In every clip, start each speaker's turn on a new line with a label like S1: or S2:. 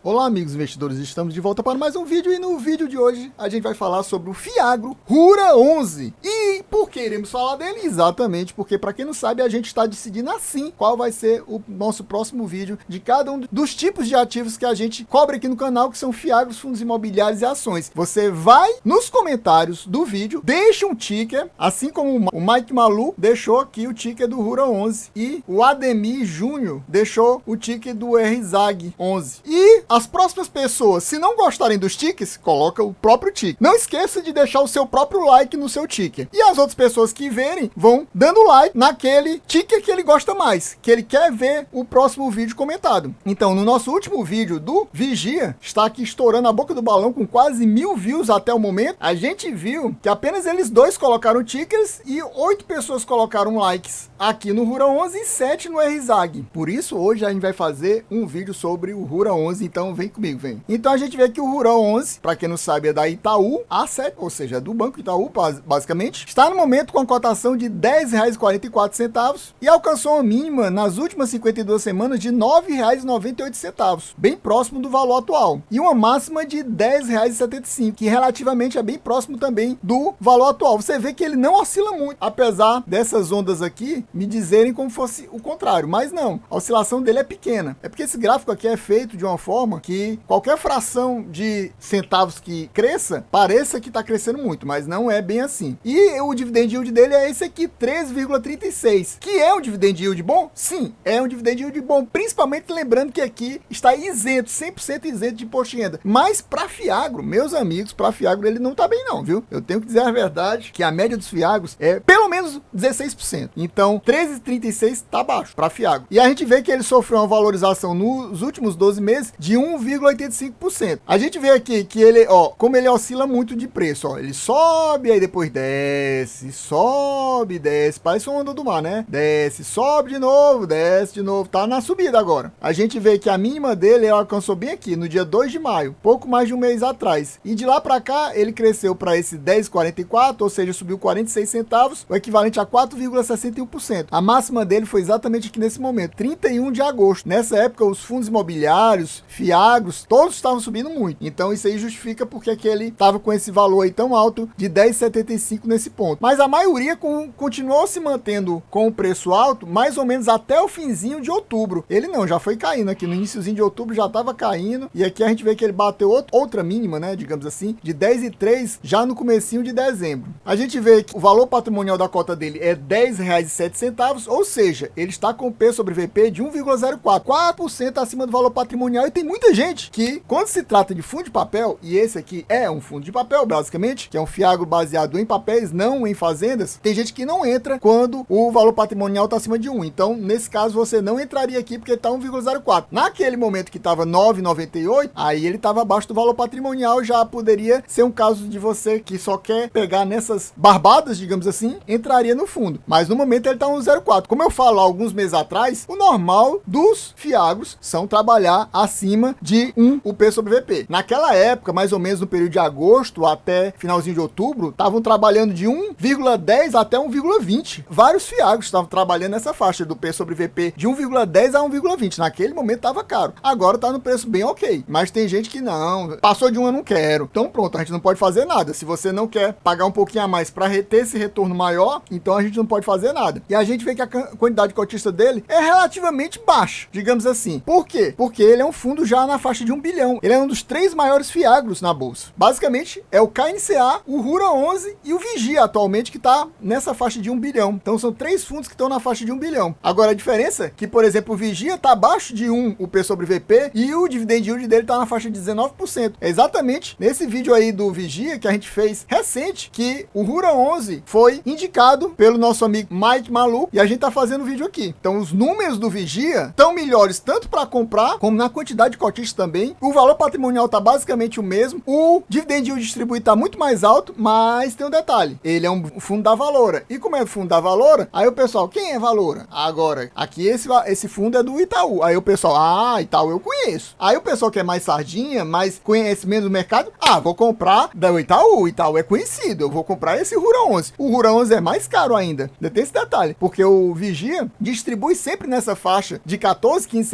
S1: Olá amigos investidores, estamos de volta para mais um vídeo e no vídeo de hoje a gente vai falar sobre o Fiagro Hura 11. E por que iremos falar dele? Exatamente porque, para quem não sabe, a gente está decidindo assim qual vai ser o nosso próximo vídeo de cada um dos tipos de ativos que a gente cobre aqui no canal, que são Fiagros, fundos imobiliários e ações. Você vai nos comentários do vídeo, deixa um ticker, assim como o Mike Malu deixou aqui o ticker do Hura 11 e o Ademir Júnior deixou o ticker do RZAG 11. E as próximas pessoas, se não gostarem dos tickers, coloca o próprio ticker. Não esqueça de deixar o seu próprio like no seu ticker. E as outras pessoas que verem, vão dando like naquele ticker que ele gosta mais, que ele quer ver o próximo vídeo comentado. Então, no nosso último vídeo do Vigia, está aqui estourando a boca do balão com quase 1000 views até o momento. A gente viu que apenas eles dois colocaram tickers e 8 pessoas colocaram likes aqui no Hura 11 e 7 no RZAG. Por isso, hoje a gente vai fazer um vídeo sobre o Hura 11, então vem comigo, vem. Então a gente vê que o Hura 11, para quem não sabe, é da Itaú A7, ou seja, é do Banco Itaú, basicamente. Está no momento com a cotação de R$ 10,44 e alcançou uma mínima nas últimas 52 semanas de R$ 9,98, bem próximo do valor atual. E uma máxima de R$ 10,75, que relativamente é bem próximo também do valor atual. Você vê que ele não oscila muito, apesar dessas ondas aqui me dizerem como fosse o contrário, mas não, a oscilação dele é pequena. É porque esse gráfico aqui é feito de uma forma que qualquer fração de centavos que cresça, pareça que está crescendo muito, mas não é bem assim. E o dividend yield dele é esse aqui, 13,36, que é um dividend yield bom? Sim, é um dividend yield bom, principalmente lembrando que aqui está isento, 100% isento de imposto de renda. Mas para Fiagro, meus amigos, para Fiagro ele não tá bem não, viu? Eu tenho que dizer a verdade, que a média dos Fiagros é pelo menos 16%. Então, 13,36 tá baixo para Fiagro. E a gente vê que ele sofreu uma valorização nos últimos 12 meses de 1,85%. A gente vê aqui que ele, ó, como ele oscila muito de preço, ó, ele sobe, aí depois desce, sobe, desce, parece uma onda do mar, né? Desce, sobe de novo, desce de novo, tá na subida agora. A gente vê que a mínima dele alcançou bem aqui, no dia 2 de maio, pouco mais de um mês atrás. E de lá para cá, ele cresceu para esse 10,44, ou seja, subiu 46 centavos, o equivalente a 4,61%. A máxima dele foi exatamente aqui nesse momento, 31 de agosto. Nessa época, os fundos imobiliários, Fiagros, todos estavam subindo muito. Então isso aí justifica porque que ele estava com esse valor aí tão alto de 10,75 nesse ponto. Mas a maioria continuou se mantendo com o preço alto, mais ou menos até o finzinho de outubro. Ele não, já foi caindo aqui no iniciozinho de outubro, já estava caindo. E aqui a gente vê que ele bateu outra mínima, né, digamos assim, de 10,3 já no comecinho de dezembro. A gente vê que o valor patrimonial da cota dele é R$ 10,07, ou seja, ele está com P sobre VP de 1,04, 4% acima do valor patrimonial. E tem muita gente que, quando se trata de fundo de papel, e esse aqui é um fundo de papel, basicamente, que é um Fiagro baseado em papéis, não em fazendas, tem gente que não entra quando o valor patrimonial está acima de 1. Então, nesse caso, você não entraria aqui porque está 1,04. Naquele momento que estava 9,98, aí ele estava abaixo do valor patrimonial, já poderia ser um caso de você que só quer pegar nessas barbadas, digamos assim, entraria no fundo. Mas no momento ele está 1,04. Como eu falo alguns meses atrás, o normal dos Fiagros são trabalhar acima de 1 UP sobre VP. Naquela época, mais ou menos no período de agosto até finalzinho de outubro, estavam trabalhando de 1,10 até 1,20. Vários Fiagros estavam trabalhando nessa faixa do P sobre VP de 1,10 a 1,20. Naquele momento estava caro. Agora está no preço bem ok. Mas tem gente que não. Passou de 1 eu não quero. Então pronto, a gente não pode fazer nada. Se você não quer pagar um pouquinho a mais para ter esse retorno maior, então a gente não pode fazer nada. E a gente vê que a quantidade de cotista dele é relativamente baixa, digamos assim. Por quê? Porque ele é um fundo já na faixa de 1 bilhão. Ele é um dos 3 maiores Fiagros na bolsa. Basicamente, é o KNCA, o Hura 11 e o Vigia atualmente, que está nessa faixa de 1 bilhão. Então, são 3 fundos que estão na faixa de 1 bilhão. Agora, a diferença é que, por exemplo, o Vigia está abaixo de 1 UP sobre VP e o dividend yield dele está na faixa de 19%. É exatamente nesse vídeo aí do Vigia que a gente fez recente que o Hura 11 foi indicado pelo nosso amigo Mike Malu e a gente está fazendo o vídeo aqui. Então, os números do Vigia estão melhores tanto para comprar como na quantidade de cotistas também. O valor patrimonial está basicamente o mesmo. O dividend yield distribuído está muito mais alto, mas tem um detalhe. Ele é um fundo da Valora. E como é o fundo da Valora, aí o pessoal, quem é Valora? Agora, aqui esse fundo é do Itaú. Aí o pessoal, Itaú eu conheço. Aí o pessoal que é mais sardinha, mais conhecimento do mercado, vou comprar da Itaú. O Itaú é conhecido, eu vou comprar esse Hura 11. O Hura 11 é mais caro ainda. Tem esse detalhe, porque o Vigia distribui sempre nessa faixa de 14, 15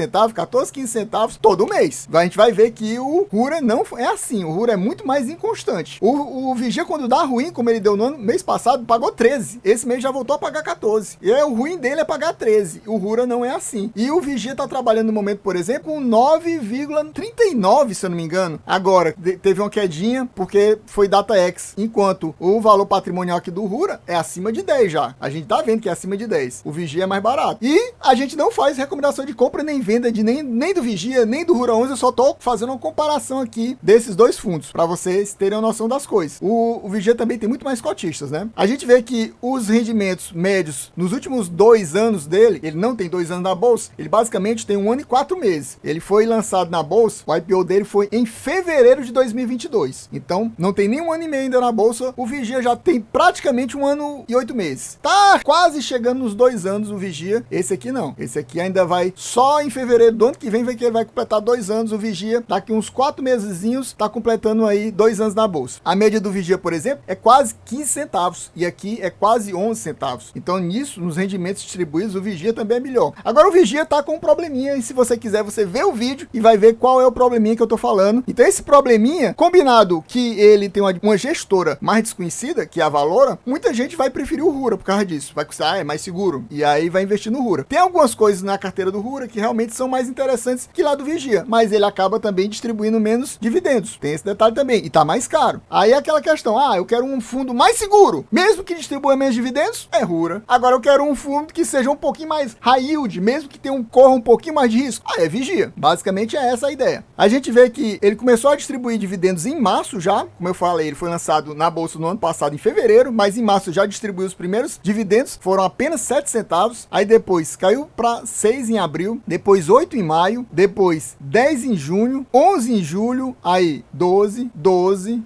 S1: centavos todo mês. mês. A gente vai ver que o Rura não é assim, o Rura é muito mais inconstante. O Vigia, quando dá ruim, como ele deu no mês passado, pagou 13. Esse mês já voltou a pagar 14. E o ruim dele é pagar 13. O Rura não é assim. E o Vigia tá trabalhando no momento, por exemplo, com 9,39, se eu não me engano. Agora, teve uma quedinha, porque foi data X. Enquanto o valor patrimonial aqui do Rura é acima de 10 já. A gente tá vendo que é acima de 10. O Vigia é mais barato. E a gente não faz recomendação de compra nem venda de nem do Vigia, nem do Rura 11. Eu só tô fazendo uma comparação aqui desses dois fundos, para vocês terem uma noção das coisas. O Vigia também tem muito mais cotistas, né? A gente vê que os rendimentos médios nos últimos 2 anos dele, ele não tem 2 anos na bolsa, ele basicamente tem 1 ano e 4 meses. Ele foi lançado na bolsa, o IPO dele foi em fevereiro de 2022. Então, não tem nem 1 ano e meio ainda na bolsa. O Vigia já tem praticamente 1 ano e 8 meses. Tá quase chegando nos 2 anos o Vigia. Esse aqui não. Esse aqui ainda vai só em fevereiro do ano que vem, que ele vai completar 2 anos. O Vigia, daqui uns 4 mesezinhos, tá completando aí 2 anos na bolsa. A média do Vigia, por exemplo, é quase 15 centavos. E aqui é quase 11 centavos. Então, nisso, nos rendimentos distribuídos, o Vigia também é melhor. Agora, o Vigia tá com um probleminha. E se você quiser, você vê o vídeo e vai ver qual é o probleminha que eu tô falando. Então, esse probleminha, combinado que ele tem uma gestora mais desconhecida, que é a Valora, muita gente vai preferir o Rura por causa disso. Vai custar, é mais seguro. E aí vai investir no Rura. Tem algumas coisas na carteira do Rura que realmente são mais interessantes que lá do Vigia. Mas ele acaba também distribuindo menos dividendos. Tem esse detalhe também. E tá mais caro. Aí é aquela questão, eu quero um fundo mais seguro, mesmo que distribua menos dividendos, é Rura. Agora eu quero um fundo que seja um pouquinho mais high yield, mesmo que corra um pouquinho mais de risco. É Vigia. Basicamente é essa a ideia. A gente vê que ele começou a distribuir dividendos em março já, como eu falei, ele foi lançado na bolsa no ano passado em fevereiro, mas em março já distribuiu os primeiros dividendos, foram apenas 7 centavos, aí depois caiu para 6 em abril, depois 8 em maio, depois 10 em junho, 11 em julho, aí 12,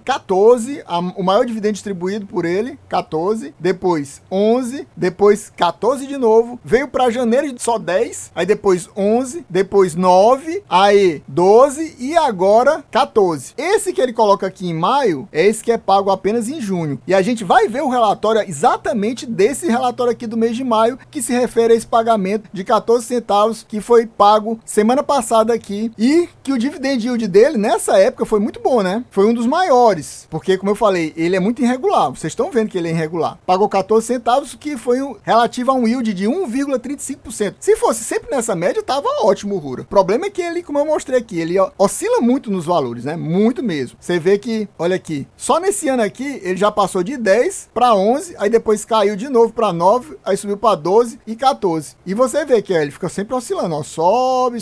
S1: 14, o maior dividendo distribuído por ele, 14, depois 11, depois 14 de novo, veio para janeiro só 10, aí depois 11, depois 9, aí 12 e agora 14. Esse que ele coloca aqui em maio é esse que é pago apenas em junho. E a gente vai ver o relatório exatamente desse relatório aqui do mês de maio, que se refere a esse pagamento de 14 centavos que foi pago semana passada aqui, e que o dividend yield dele nessa época foi muito bom, né? Foi um dos maiores, porque como eu falei, ele é muito irregular. Vocês estão vendo que ele é irregular. Pagou 14 centavos, que foi relativo a um yield de 1,35%. Se fosse sempre nessa média, tava ótimo o Rura. O problema é que ele, como eu mostrei aqui, ele oscila muito nos valores, né? Muito mesmo. Você vê que, olha aqui, só nesse ano aqui, ele já passou de 10 para 11, aí depois caiu de novo para 9, aí subiu para 12 e 14. E você vê que ele fica sempre oscilando, ó, sobe,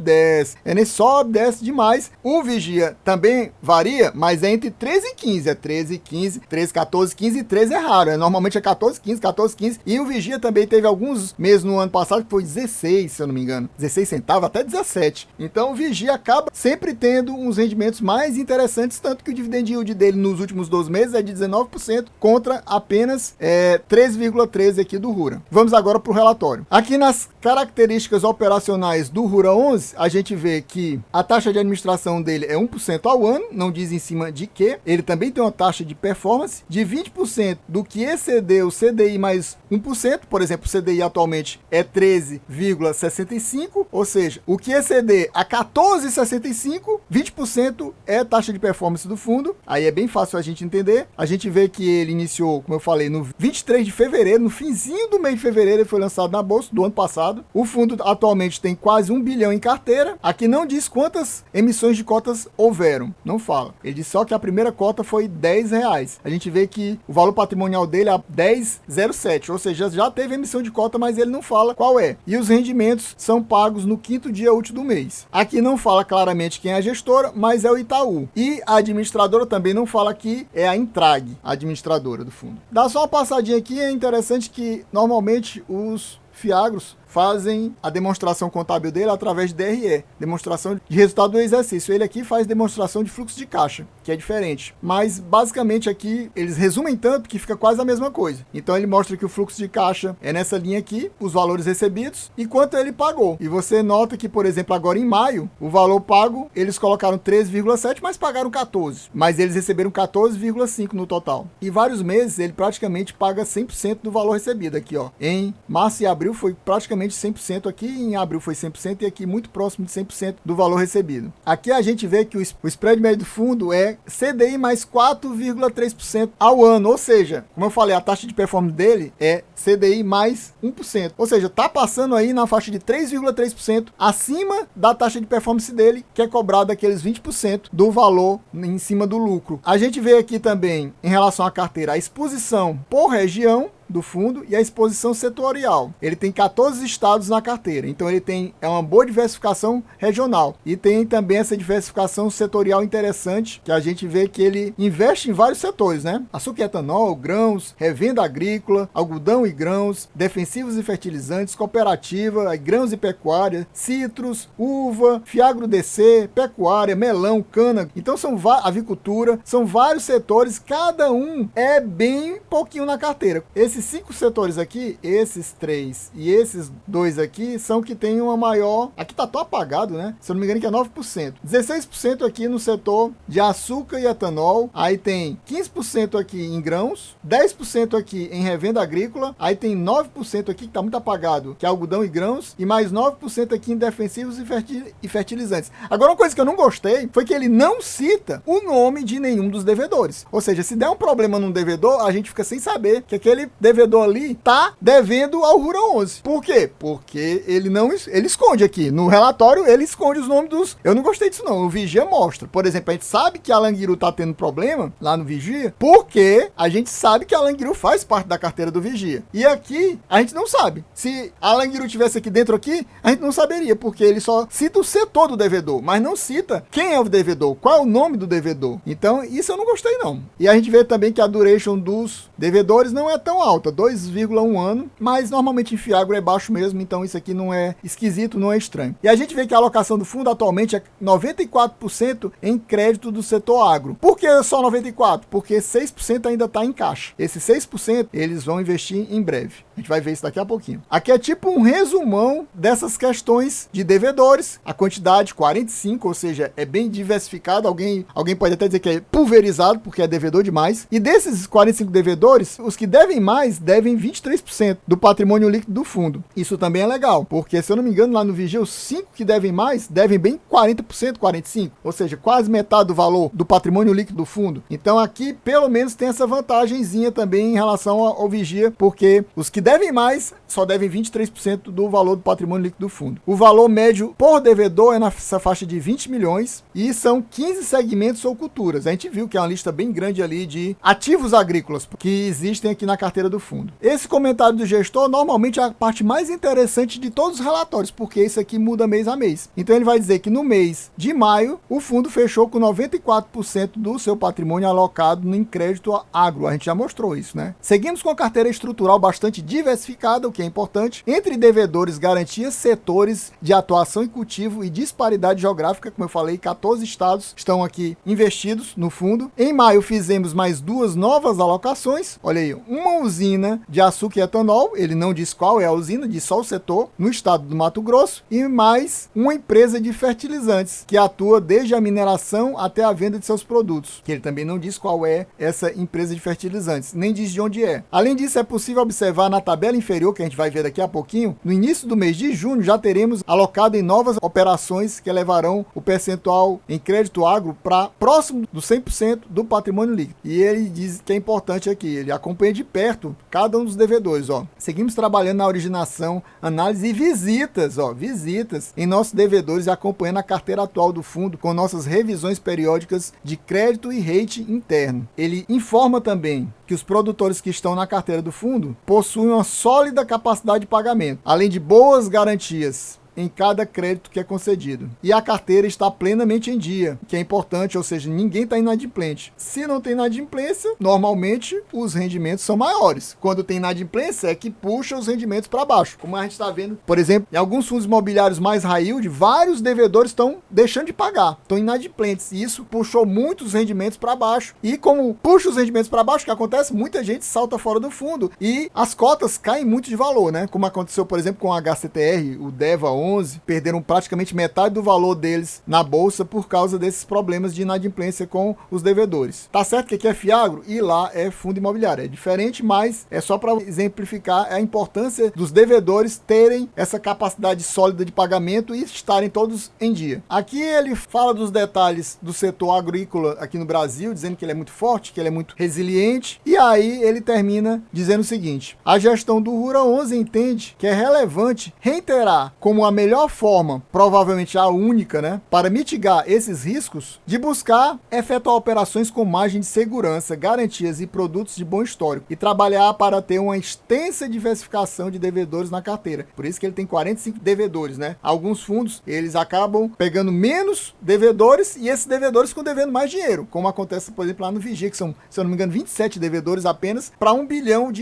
S1: desce. É nesse sobe, desce demais. O Vigia também varia, mas é entre 13 e 15. É 13 e 15, 13, 14, 15 e 13 é raro. Normalmente é 14, 15, 14, 15. E o Vigia também teve alguns meses no ano passado que foi 16, se eu não me engano. 16 centavos até 17. Então o Vigia acaba sempre tendo uns rendimentos mais interessantes, tanto que o dividend yield dele nos últimos 12 meses é de 19% contra apenas 13,13 aqui do Rura. Vamos agora para o relatório. Aqui nas características operacionais do Rura 11, a gente vê que a taxa de administração dele é 1% ao ano, não diz em cima de que. Ele também tem uma taxa de performance de 20% do que exceder o CDI mais 1%. Por exemplo, o CDI atualmente é 13,65, ou seja, o que exceder a 14,65, 20% é taxa de performance do fundo. Aí é bem fácil a gente entender. A gente vê que ele iniciou, como eu falei, no 23 de fevereiro, no finzinho do mês de fevereiro, ele foi lançado na bolsa do ano passado. O fundo atualmente tem quase 1 bilhão em carteira. Aqui não diz quantas emissões de cotas houveram, não fala. Ele diz só que a primeira cota foi R$10. A gente vê que o valor patrimonial dele é 10,07, ou seja, já teve emissão de cota, mas ele não fala qual é. E os rendimentos são pagos no 5º dia útil do mês. Aqui não fala claramente quem é a gestora, mas é o Itaú. E a administradora também não fala que é a Intrag, a administradora do fundo. Dá só uma passadinha aqui, é interessante que normalmente os fiagros fazem a demonstração contábil dele através de DRE, demonstração de resultado do exercício. Ele aqui faz demonstração de fluxo de caixa, que é diferente. Mas, basicamente, aqui, eles resumem tanto que fica quase a mesma coisa. Então, ele mostra que o fluxo de caixa é nessa linha aqui, os valores recebidos e quanto ele pagou. E você nota que, por exemplo, agora em maio, o valor pago, eles colocaram 13,7, mas pagaram 14. Mas eles receberam 14,5 no total. E vários meses, ele praticamente paga 100% do valor recebido aqui, ó. Em março e abril, foi praticamente praticamente 100% aqui, em abril foi 100% e aqui muito próximo de 100% do valor recebido. Aqui a gente vê que o spread médio do fundo é CDI mais 4,3% ao ano, ou seja, como eu falei, a taxa de performance dele é CDI mais 1%, ou seja, tá passando aí na faixa de 3,3% acima da taxa de performance dele, que é cobrado aqueles 20% do valor em cima do lucro. A gente vê aqui também, em relação à carteira, a exposição por região do fundo e a exposição setorial. Ele tem 14 estados na carteira, então ele tem uma boa diversificação regional e tem também essa diversificação setorial interessante, que a gente vê que ele investe em vários setores, né? Açúcar e etanol, grãos, revenda agrícola, algodão e grãos, defensivos e fertilizantes, cooperativa, grãos e pecuária, citros, uva, fiagro DC, pecuária, melão, cana. Então são avicultura, são vários setores, cada um é bem pouquinho na carteira. Esses 5 setores aqui, esses 3 e esses 2 aqui, são que tem uma maior... Aqui tá tão apagado, né? Se eu não me engano, que é 9%. 16% aqui no setor de açúcar e etanol. Aí tem 15% aqui em grãos, 10% aqui em revenda agrícola. Aí tem 9% aqui, que tá muito apagado, que é algodão e grãos. E mais 9% aqui em defensivos e fertilizantes. Agora, uma coisa que eu não gostei foi que ele não cita o nome de nenhum dos devedores. Ou seja, se der um problema num devedor, a gente fica sem saber que aquele devedor ali tá devendo ao Rura 11. Por quê? Porque ele esconde aqui. No relatório, ele esconde os nomes dos... Eu não gostei disso, não. O Vigia mostra. Por exemplo, a gente sabe que a Languiru tá tendo problema lá no Vigia, porque a gente sabe que a Languiru faz parte da carteira do Vigia. E aqui, a gente não sabe. Se a Languiru tivesse aqui dentro aqui, a gente não saberia, porque ele só cita o setor do devedor, mas não cita quem é o devedor, qual é o nome do devedor. Então, isso eu não gostei, não. E a gente vê também que a duration dos devedores não é tão alta, 2,1 ano, mas normalmente em Fiagro é baixo mesmo, então isso aqui não é esquisito, não é estranho. E a gente vê que a alocação do fundo atualmente é 94% em crédito do setor agro. Por que só 94%? Porque 6% ainda está em caixa. Esses 6% eles vão investir em breve. A gente vai ver isso daqui a pouquinho. Aqui é tipo um resumão dessas questões de devedores. A quantidade 45, ou seja, é bem diversificado. Alguém pode até dizer que é pulverizado, porque é devedor demais. E desses 45 devedores, os que devem mais, devem 23% do patrimônio líquido do fundo. Isso também é legal, porque se eu não me engano, lá no Vigia, os 5 que devem mais, devem bem 40%, 45%. Ou seja, quase metade do valor do patrimônio líquido do fundo. Então aqui, pelo menos, tem essa vantagenzinha também em relação ao Vigia, porque os que devem mais, só devem 23% do valor do patrimônio líquido do fundo. O valor médio por devedor é nessa faixa de 20 milhões e são 15 segmentos ou culturas. A gente viu que é uma lista bem grande ali de ativos agrícolas que existem aqui na carteira do fundo. Esse comentário do gestor normalmente é a parte mais interessante de todos os relatórios, porque isso aqui muda mês a mês. Então ele vai dizer que no mês de maio, o fundo fechou com 94% do seu patrimônio alocado em crédito agro. A gente já mostrou isso, né? Seguimos com a carteira estrutural bastante diversificada, o que é importante, entre devedores, garantias, setores de atuação e cultivo e disparidade geográfica. Como eu falei, 14 estados estão aqui investidos no fundo. Em maio fizemos mais 2 novas alocações. Olha aí, uma usina de açúcar e etanol, ele não diz qual é a usina, diz só o setor, no estado do Mato Grosso, e mais uma empresa de fertilizantes, que atua desde a mineração até a venda de seus produtos, que ele também não diz qual é essa empresa de fertilizantes, nem diz de onde é. Além disso, é possível observar na tabela inferior, que a gente vai ver daqui a pouquinho, no início do mês de junho, já teremos alocado em novas operações que levarão o percentual em crédito agro para próximo do 100% do patrimônio líquido. E ele diz que é importante aqui, ele acompanha de perto cada um dos devedores, ó. Seguimos trabalhando na originação, análise e visitas em nossos devedores e acompanhando a carteira atual do fundo com nossas revisões periódicas de crédito e rating interno. Ele informa também que os produtores que estão na carteira do fundo possuem uma sólida capacidade de pagamento, além de boas garantias em cada crédito que é concedido. E a carteira está plenamente em dia, que é importante, ou seja, ninguém está inadimplente. Se não tem inadimplência, normalmente os rendimentos são maiores. Quando tem inadimplência é que puxa os rendimentos para baixo. Como a gente está vendo, por exemplo, em alguns fundos imobiliários mais high yield, vários devedores estão deixando de pagar, estão inadimplentes. E isso puxou muitos rendimentos para baixo. E como puxa os rendimentos para baixo, o que acontece? Muita gente salta fora do fundo e as cotas caem muito de valor, né? Como aconteceu, por exemplo, com a HCTR, o DEVA 11 perderam praticamente metade do valor deles na bolsa por causa desses problemas de inadimplência com os devedores. Tá certo que aqui é Fiagro e lá é fundo imobiliário. É diferente, mas é só para exemplificar a importância dos devedores terem essa capacidade sólida de pagamento e estarem todos em dia. Aqui ele fala dos detalhes do setor agrícola aqui no Brasil, dizendo que ele é muito forte, que ele é muito resiliente, e aí ele termina dizendo o seguinte: a gestão do Rura 11 entende que é relevante reiterar como a melhor forma, provavelmente a única, né, para mitigar esses riscos, de buscar efetuar operações com margem de segurança, garantias e produtos de bom histórico, e trabalhar para ter uma extensa diversificação de devedores na carteira. Por isso que ele tem 45 devedores, né? Alguns fundos, eles acabam pegando menos devedores e esses devedores ficam devendo mais dinheiro, como acontece, por exemplo, lá no Vigia, que são, se eu não me engano, 27 devedores apenas para R$1 bilhão.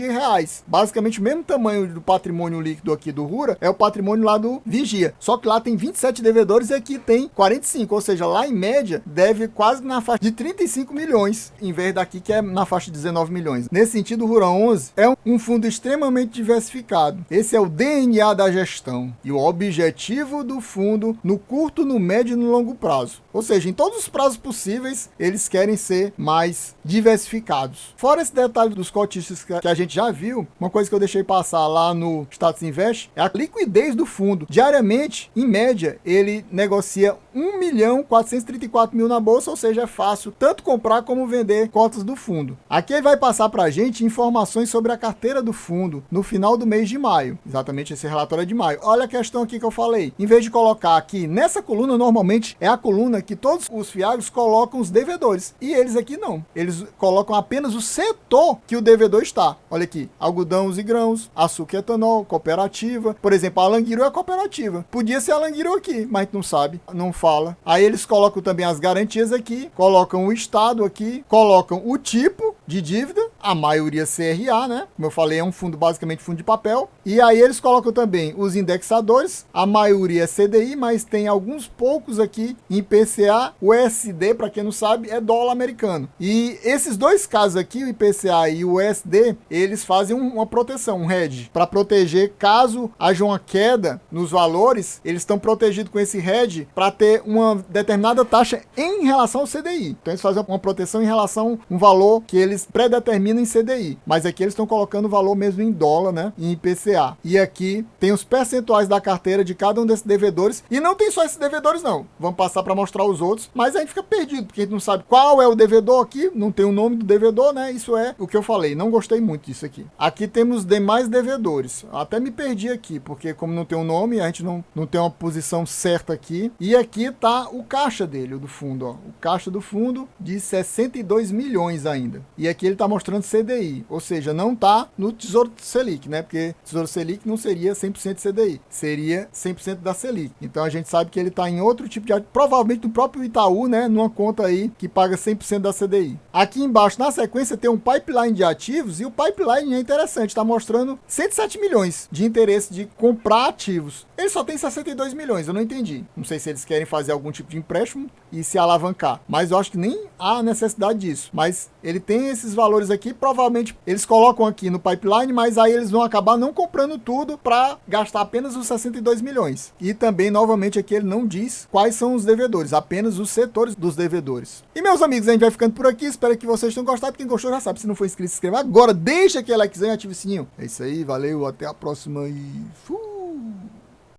S1: Basicamente o mesmo tamanho do patrimônio líquido aqui do Rura é o patrimônio lá do Vigia. Só que lá tem 27 devedores e aqui tem 45, ou seja, lá em média deve quase na faixa de 35 milhões, em vez daqui que é na faixa de 19 milhões. Nesse sentido, o Rura 11 é um fundo extremamente diversificado. Esse é o DNA da gestão e o objetivo do fundo no curto, no médio e no longo prazo. Ou seja, em todos os prazos possíveis, eles querem ser mais diversificados. Fora esse detalhe dos cotistas que a gente já viu, uma coisa que eu deixei passar lá no Status Invest é a liquidez do fundo. Diariamente, em média, ele negocia 1.434.000 na bolsa, ou seja, é fácil tanto comprar como vender cotas do fundo. Aqui ele vai passar para a gente informações sobre a carteira do fundo no final do mês de maio. Exatamente, esse relatório é de maio. Olha a questão aqui que eu falei. Em vez de colocar aqui nessa coluna, normalmente é a coluna que todos os fiagros colocam os devedores. E eles aqui não. Eles colocam apenas o setor que o devedor está. Olha aqui, algodões e grãos, açúcar e etanol, cooperativa. Por exemplo, a Alanguiru é cooperativa. Podia ser a Alanguiru aqui, mas não sabe, não fala. Aí eles colocam também as garantias aqui, colocam o estado aqui, colocam o tipo de dívida, a maioria CRA, né? Como eu falei, é um fundo, basicamente fundo de papel. E aí eles colocam também os indexadores, a maioria é CDI, mas tem alguns poucos aqui em IPCA. O USD, para quem não sabe, é dólar americano. E esses dois casos aqui, o IPCA e o USD, eles fazem uma proteção, um hedge, para proteger caso haja uma queda nos valores, eles estão protegidos com esse hedge para ter uma determinada taxa em relação ao CDI. Então eles fazem uma proteção em relação a um valor que eles predeterminam em CDI. Mas aqui eles estão colocando o valor mesmo em dólar, né? Em IPCA. E aqui tem os percentuais da carteira de cada um desses devedores. E não tem só esses devedores, não. Vamos passar para mostrar os outros. Mas a gente fica perdido, porque a gente não sabe qual é o devedor aqui. Não tem o nome do devedor, né? Isso é o que eu falei. Não gostei muito disso aqui. Aqui temos os demais devedores. Até me perdi aqui, porque como não tem um nome, a gente não tem uma posição certa aqui. E aqui tá o caixa dele, o do fundo, ó. O caixa do fundo de 62 milhões ainda. E aqui ele tá mostrando CDI, ou seja, não tá no Tesouro Selic, né? Porque Tesouro Selic não seria 100% CDI, seria 100% da Selic. Então a gente sabe que ele tá em outro tipo de... provavelmente no próprio Itaú, né? Numa conta aí que paga 100% da CDI. Aqui embaixo, na sequência, tem um pipeline de ativos e o pipeline é interessante, tá mostrando 107 milhões de interesse de comprar ativos. Ele só tem 62 milhões, eu não entendi. Não sei se eles querem fazer algum tipo de empréstimo e se alavancar, mas eu acho que nem há necessidade disso. Mas ele tem esses valores aqui, provavelmente eles colocam aqui no pipeline, mas aí eles vão acabar não comprando tudo para gastar apenas os 62 milhões. E também, novamente, aqui ele não diz quais são os devedores, apenas os setores dos devedores. E meus amigos, a gente vai ficando por aqui, espero que vocês tenham gostado. Quem gostou já sabe, se não for inscrito, se inscreva agora, deixa aquele likezinho e ative o sininho. É isso aí, valeu, até a próxima e fui!